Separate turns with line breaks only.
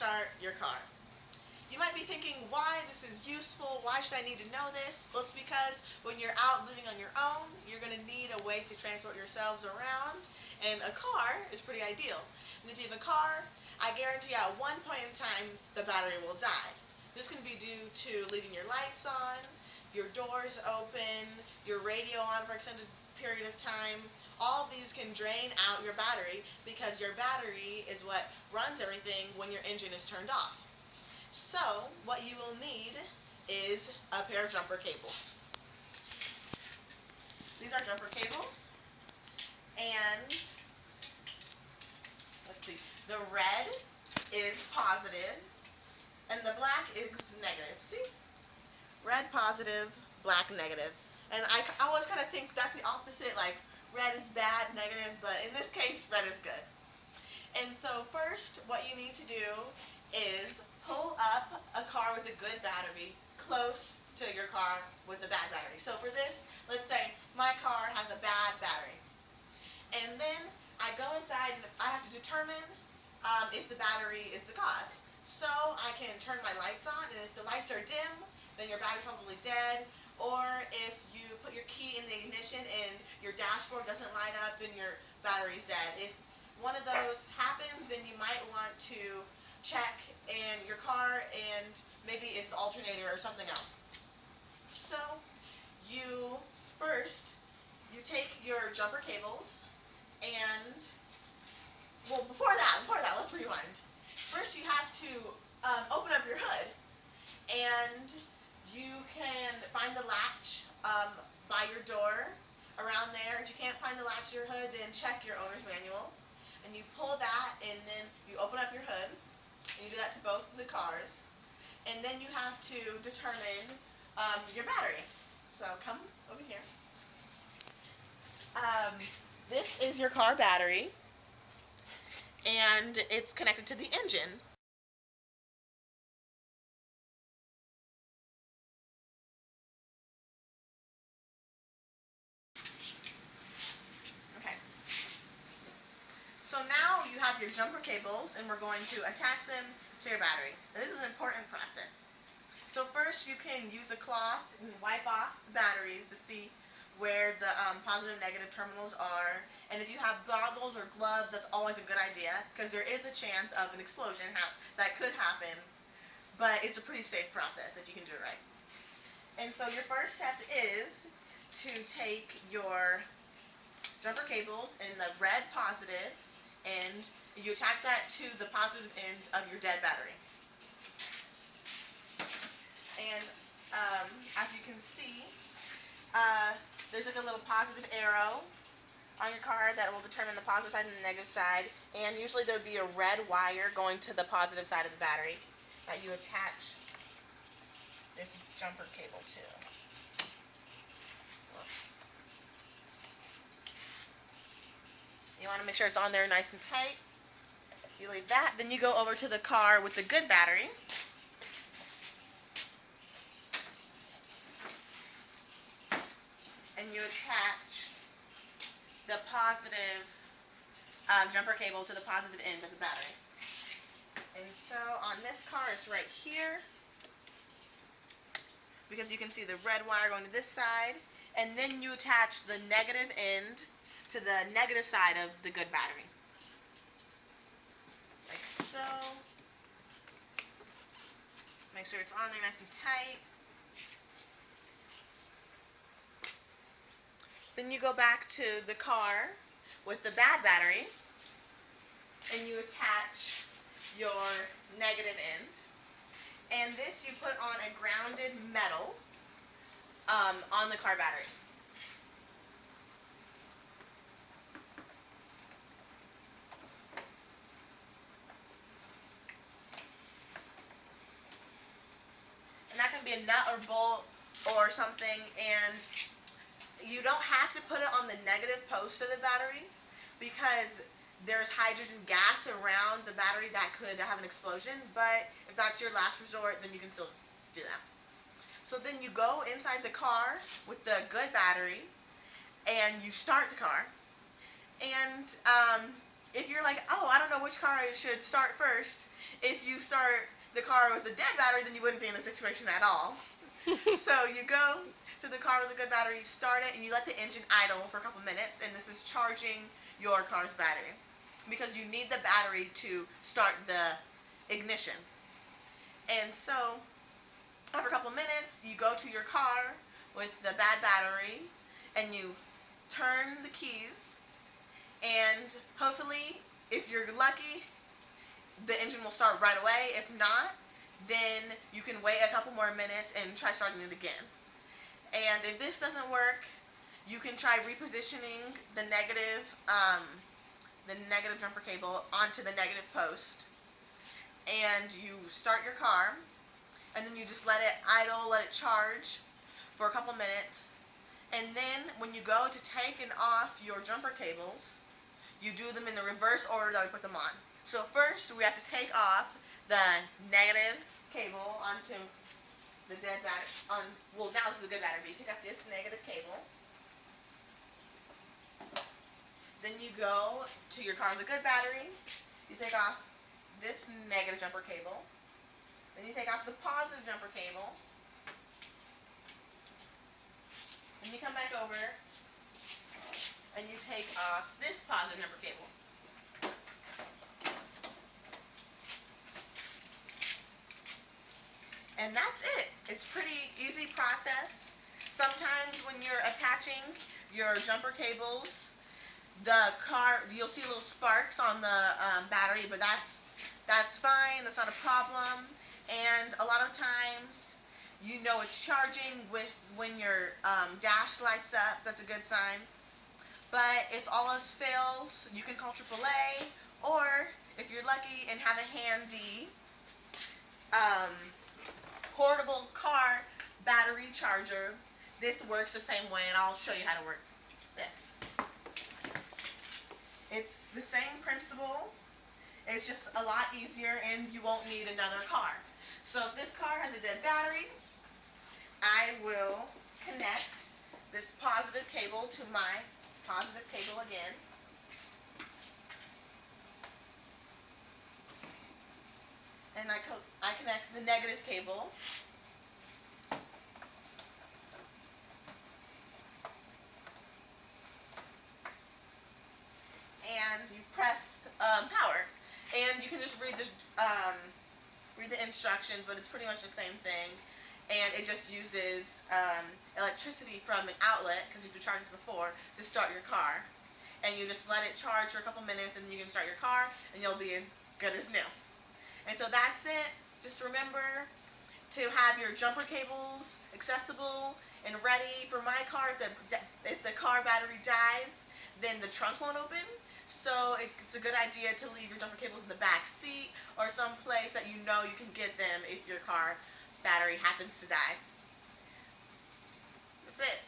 start your car. You might be thinking, why this is useful, why should I need to know this? Well, it's because when you're out living on your own, you're going to need a way to transport yourselves around, and a car is pretty ideal. And if you have a car, I guarantee at one point in time, the battery will die. This can be due to leaving your lights on, your doors open, your radio on for an extended period of time. All of these can drain out your battery because your battery is what runs everything when your engine is turned off. So, what you will need is a pair of jumper cables. These are jumper cables, and let's see, the red is positive, and the black is negative. See? Red positive, black negative. And I always kind of think that's the opposite, like red is bad, negative, but in this case, red is good. And so first, what you need to do is pull up a car with a good battery close to your car with a bad battery. So for this, let's say my car has a bad battery. And then I go inside and I have to determine if the battery is the cause. So I can turn my lights on, and if the lights are dim, then your battery's probably dead. Or if you put your key in the ignition and your dashboard doesn't light up, then your battery's dead. If one of those happens, then you might want to check in your car, and maybe it's the alternator or something else. So you take your jumper cables, and well, before that, let's rewind. First, you have to open up your hood, and you can find the latch by your door around there. If you can't find the latch to your hood, then check your owner's manual, and you pull that, and then you open up your hood. And you do that to both the cars. And then you have to determine your battery. So come over here. This is your car battery, and it's connected to the engine. Okay. So now you have your jumper cables, and we're going to attach them to your battery. This is an important process. So first, you can use a cloth and wipe off the batteries to see where the positive and negative terminals are. And if you have goggles or gloves, that's always a good idea, because there is a chance of an explosion that could happen, but it's a pretty safe process if you can do it right. And so your first step is to take your jumper cables in the red positive, and you attach that to the positive end of your dead battery. And as you can see, there's like a little positive arrow on your car that will determine the positive side and the negative side, and usually there would be a red wire going to the positive side of the battery that you attach this jumper cable to. You want to make sure it's on there nice and tight. You leave that, then you go over to the car with the good battery. And you attach the positive jumper cable to the positive end of the battery. And so on this car, it's right here, because you can see the red wire going to this side. And then you attach the negative end to the negative side of the good battery. Like so. Make sure it's on there nice and tight. Then you go back to the car with the bad battery, and you attach your negative end. And this you put on a grounded metal on the car battery. And that can be a nut or bolt or something, and you don't have to put it on the negative post of the battery, because there's hydrogen gas around the battery that could have an explosion, but if that's your last resort, then you can still do that. So then you go inside the car with the good battery, and you start the car, and if you're like, oh, I don't know which car I should start first, if you start the car with a dead battery, then you wouldn't be in a situation at all. So you go to the car with a good battery, start it, and you let the engine idle for a couple minutes, and this is charging your car's battery. Because you need the battery to start the ignition. And so, after a couple minutes, you go to your car with the bad battery, and you turn the keys, and hopefully, if you're lucky, the engine will start right away. If not, then you can wait a couple more minutes and try starting it again. And if this doesn't work, you can try repositioning the negative jumper cable onto the negative post. And you start your car, and then you just let it idle, let it charge for a couple minutes. And then when you go to take and off your jumper cables, you do them in the reverse order that we put them on. So first, we have to take off the negative cable onto the dead battery. Well, now this is a good battery. You take off this negative cable. Then you go to your car with a good battery. You take off this negative jumper cable. Then you take off the positive jumper cable. Then you come back over and you take off this positive jumper cable. And that's it. It's a pretty easy process. Sometimes when you're attaching your jumper cables, you'll see little sparks on the battery, but that's fine. That's not a problem. And a lot of times, you know it's charging when your dash lights up. That's a good sign. But if all else fails, you can call AAA, or if you're lucky and have a handy portable car battery charger, this works the same way, and I'll show you how to work this. It's the same principle. It's just a lot easier, and you won't need another car. So if this car has a dead battery, I will connect this positive cable to my positive cable again. And I connect the negative cable. And you press power. And you can just read the instructions, but it's pretty much the same thing. And it just uses electricity from an outlet, because you have to charge this before, to start your car. And you just let it charge for a couple minutes, and you can start your car, and you'll be as good as new. And so that's it. Just remember to have your jumper cables accessible and ready. For my car, if the car battery dies, then the trunk won't open. So it's a good idea to leave your jumper cables in the back seat or someplace that you know you can get them if your car battery happens to die. That's it.